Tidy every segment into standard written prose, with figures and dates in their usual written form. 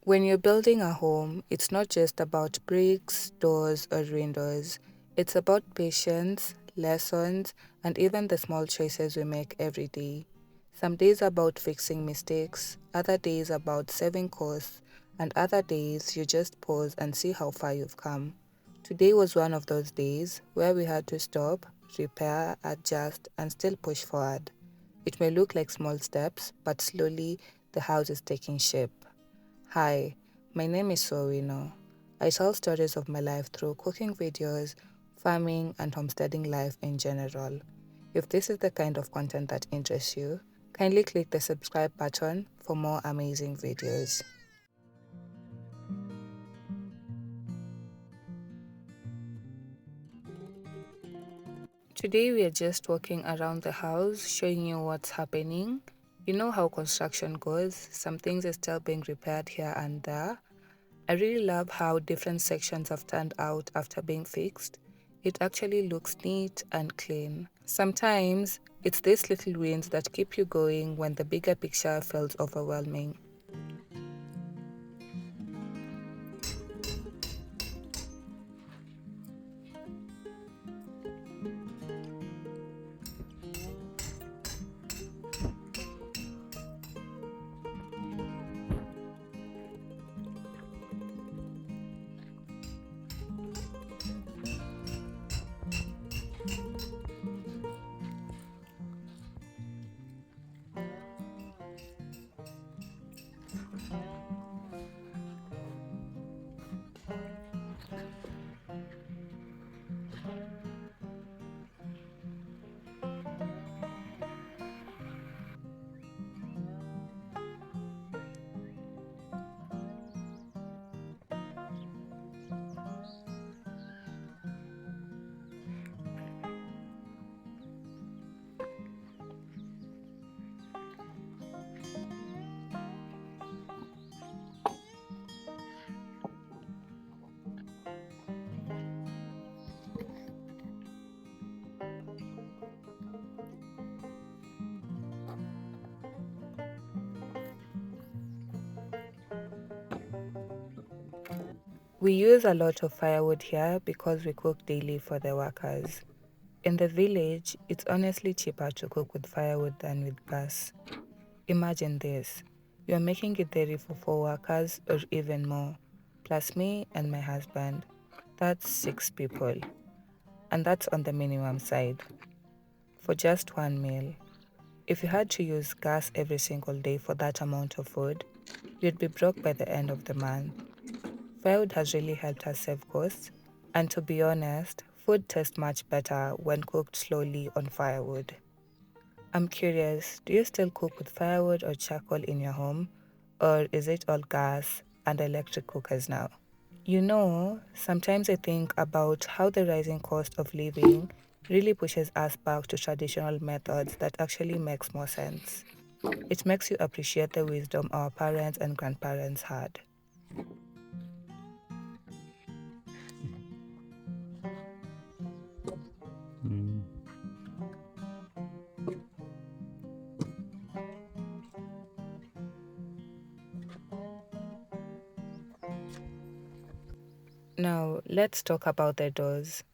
When you're building a home, it's not just about bricks, doors, or windows. It's about patience, lessons, and even the small choices we make every day. Some days about fixing mistakes, other days about saving costs, and other days you just pause and see how far you've come. Today was one of those days where we had to stop, repair, adjust, and still push forward. It may look like small steps, but slowly the house is taking shape. Hi, my name is Sorino. I tell stories of my life through cooking videos, farming, and homesteading life in general. If this is the kind of content that interests you, kindly click the subscribe button for more amazing videos. Today we are just walking around the house, showing you what's happening. You know how construction goes, some things are still being repaired here and there. I really love how different sections have turned out after being fixed. It actually looks neat and clean. Sometimes it's these little wins that keep you going when the bigger picture feels overwhelming. We use a lot of firewood here because we cook daily for the workers. In the village, it's honestly cheaper to cook with firewood than with gas. Imagine this, you're making it daily for 4 workers or even more, plus me and my husband. That's 6 people, and that's on the minimum side for just one meal. If you had to use gas every single day for that amount of food, you'd be broke by the end of the month. Firewood has really helped us save costs, and to be honest, food tastes much better when cooked slowly on firewood. I'm curious, do you still cook with firewood or charcoal in your home, or is it all gas and electric cookers now? Sometimes I think about how the rising cost of living really pushes us back to traditional methods that actually makes more sense. It makes you appreciate the wisdom our parents and grandparents had. Mm. Now, let's talk about the doors.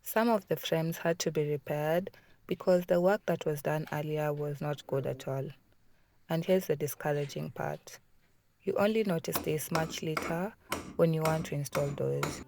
Some of the frames had to be repaired because the work that was done earlier was not good at all. And here's the discouraging part. You only notice this much later when you want to install doors.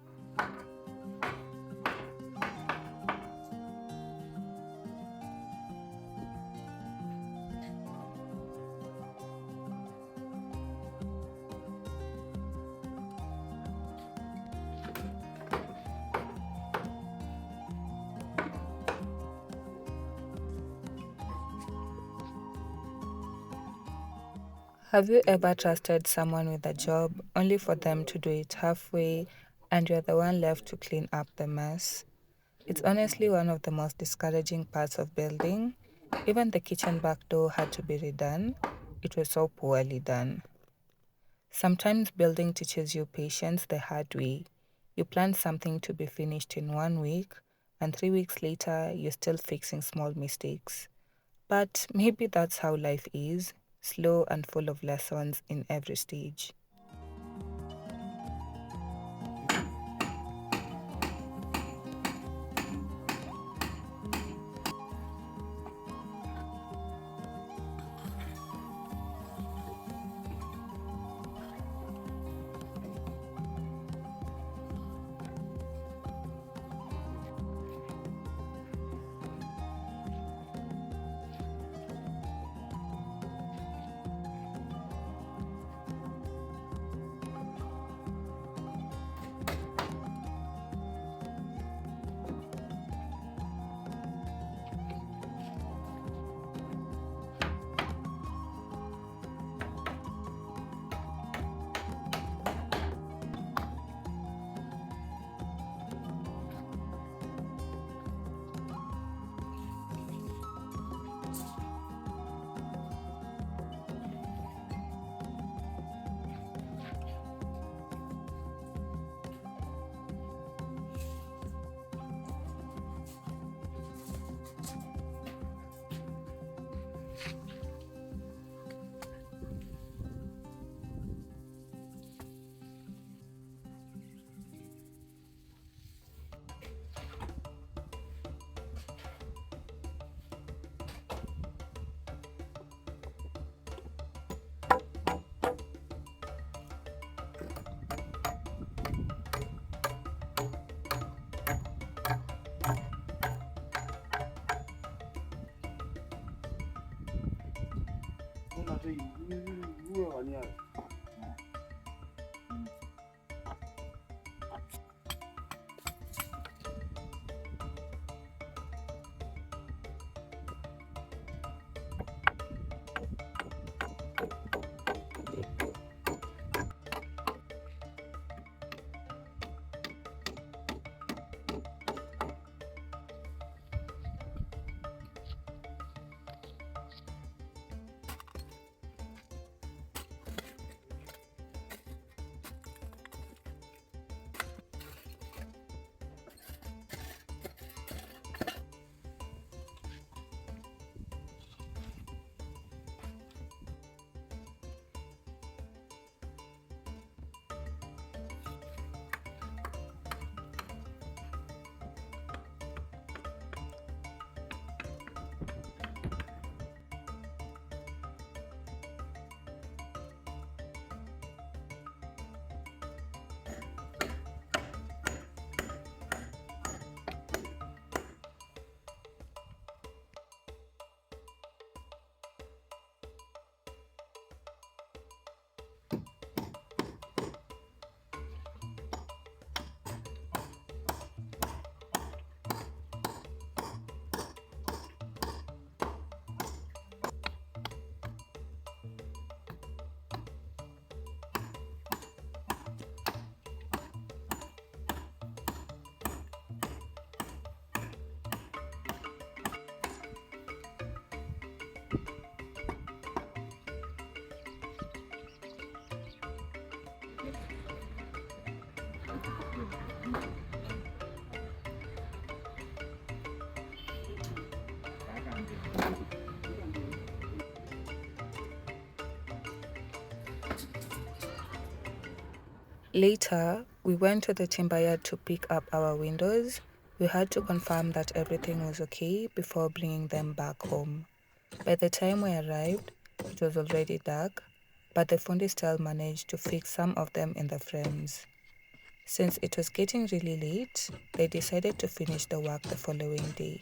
Have you ever trusted someone with a job only for them to do it halfway and you're the one left to clean up the mess? It's honestly one of the most discouraging parts of building. Even the kitchen back door had to be redone. It was so poorly done. Sometimes building teaches you patience the hard way. You plan something to be finished in 1 week, and 3 weeks later, you're still fixing small mistakes. But maybe that's how life is, slow and full of lessons in every stage. Later, we went to the timber to pick up our windows. We had to confirm that everything was okay before bringing them back home. By the time we arrived, it was already dark, but the fundi still managed to fix some of them in the frames. Since it was getting really late, they decided to finish the work the following day.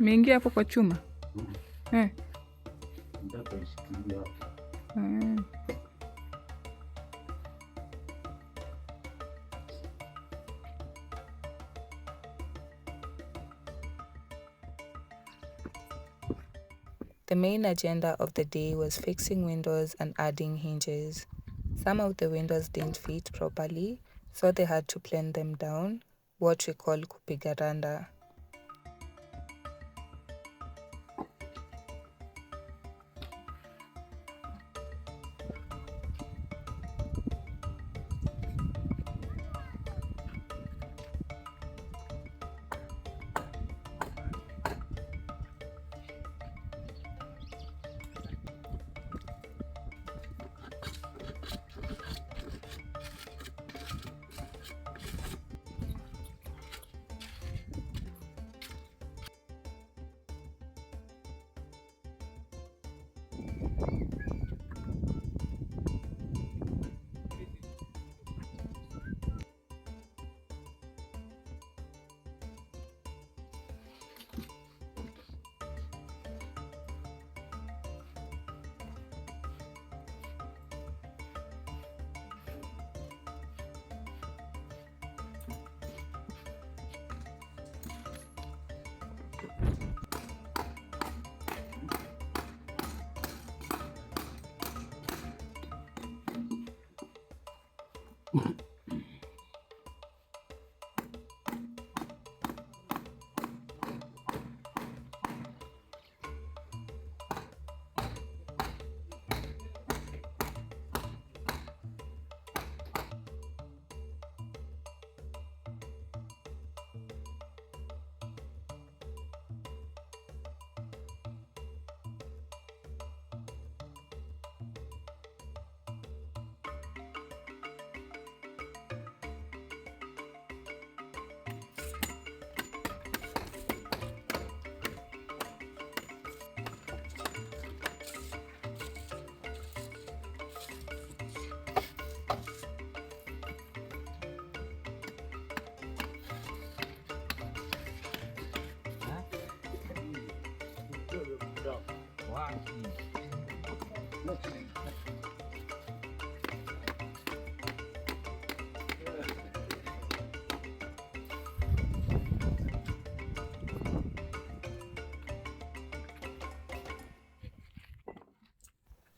Umeingia hapo kwa chuma? Eh. The main agenda of the day was fixing windows and adding hinges. Some of the windows didn't fit properly, so they had to plane them down, what we call kupigaranda.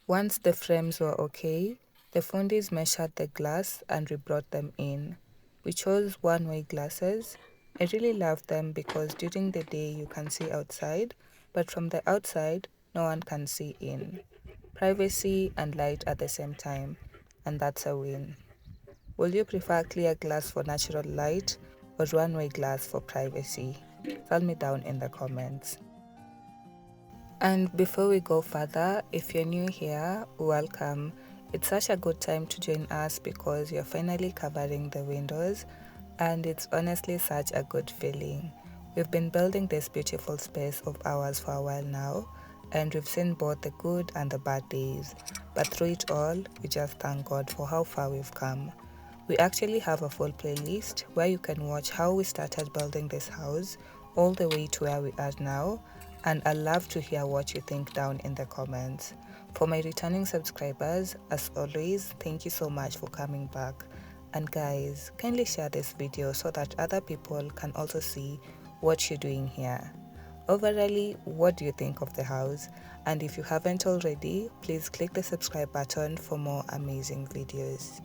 Once the frames were okay, the fundis measured the glass and we brought them in. We chose one-way glasses. I really love them because during the day you can see outside, but from the outside, no one can see in. Privacy and light at the same time, and that's a win. Will you prefer clear glass for natural light or one-way glass for privacy? Tell me down in the comments. And before we go further, if you're new here, welcome. It's such a good time to join us because you're finally covering the windows, and it's honestly such a good feeling. We've been building this beautiful space of ours for a while now, and we've seen both the good and the bad days. But through it all, we just thank God for how far we've come. We actually have a full playlist where you can watch how we started building this house all the way to where we are now, and I'd love to hear what you think down in the comments. For my returning subscribers, as always, thank you so much for coming back. And guys, kindly share this video so that other people can also see what you're doing here. Overall, what do you think of the house? And if you haven't already, please click the subscribe button for more amazing videos.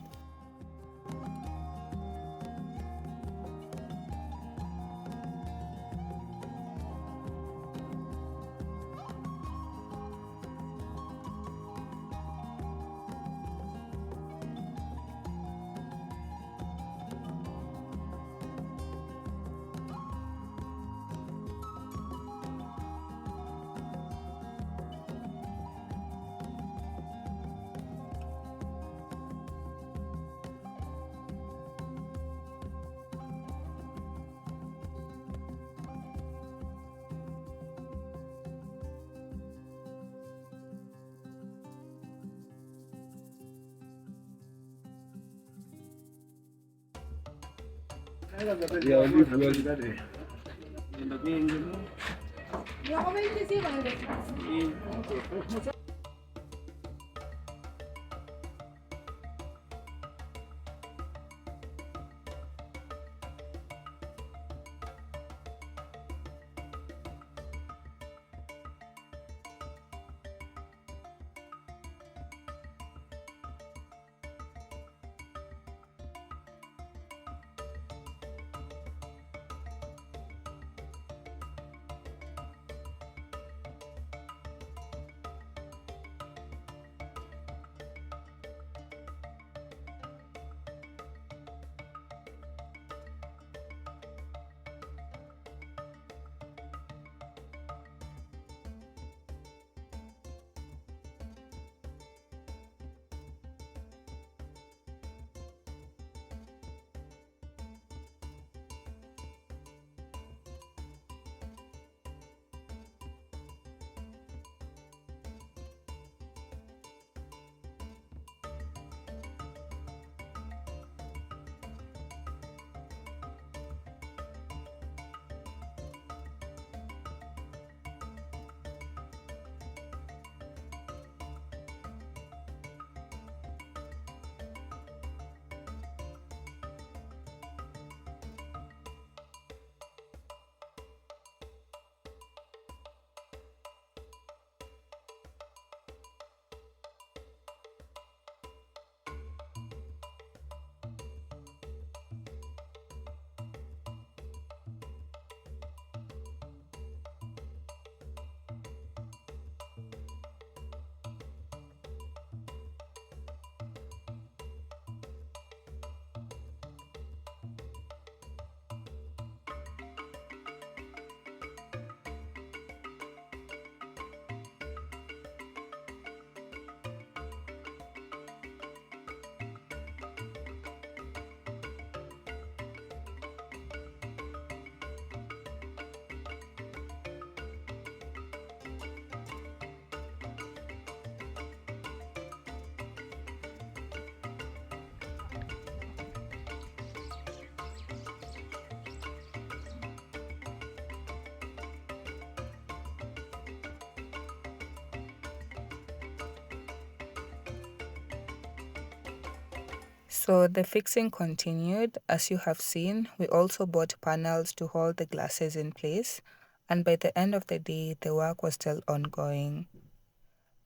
So the fixing continued. As you have seen, we also bought panels to hold the glasses in place, and by the end of the day, the work was still ongoing.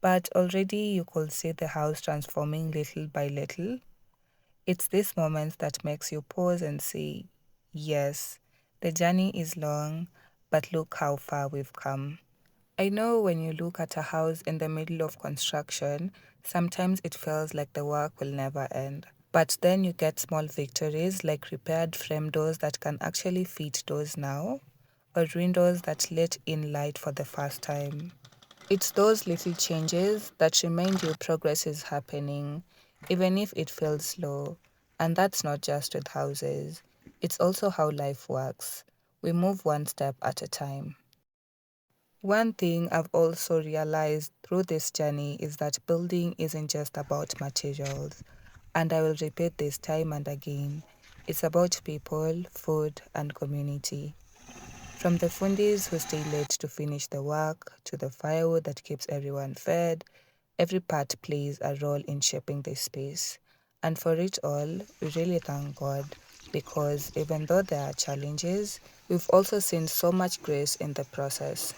But already you could see the house transforming little by little. It's this moment that makes you pause and say, yes, the journey is long, but look how far we've come. I know when you look at a house in the middle of construction, sometimes it feels like the work will never end. But then you get small victories like repaired frame doors that can actually fit doors now, or windows that let in light for the first time. It's those little changes that remind you progress is happening, even if it feels slow. And that's not just with houses, it's also how life works. We move one step at a time. One thing I've also realized through this journey is that building isn't just about materials. And I will repeat this time and again. It's about people, food, and community. From the fundis who stay late to finish the work, to the firewood that keeps everyone fed, every part plays a role in shaping this space. And for it all, we really thank God because even though there are challenges, we've also seen so much grace in the process.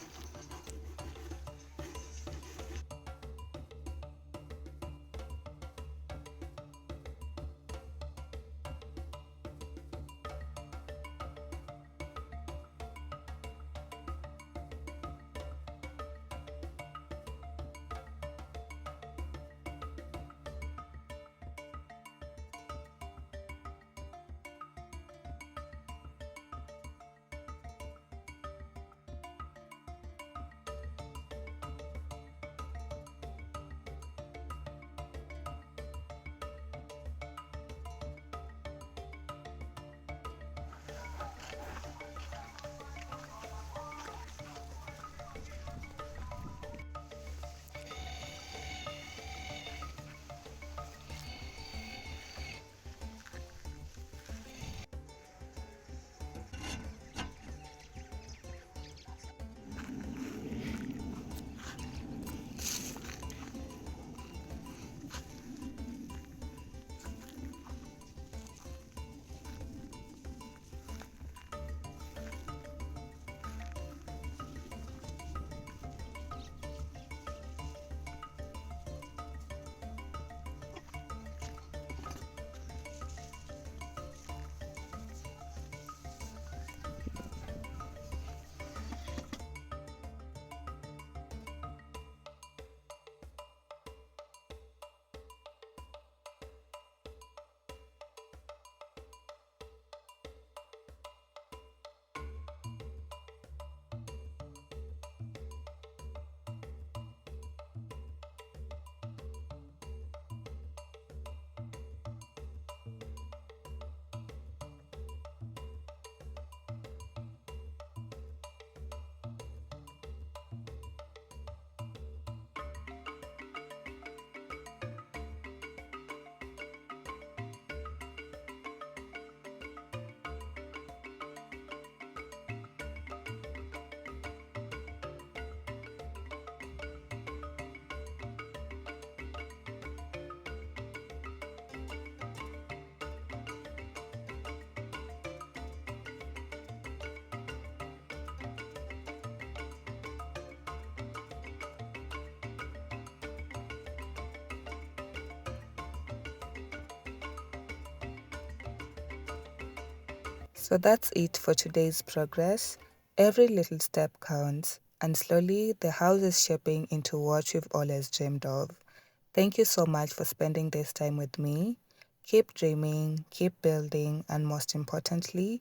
So that's it for today's progress. Every little step counts, and slowly the house is shaping into what we've always dreamed of. Thank you so much for spending this time with me. Keep dreaming, keep building, and most importantly,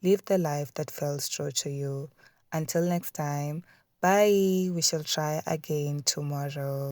live the life that feels true to you. Until next time, bye. We shall try again tomorrow.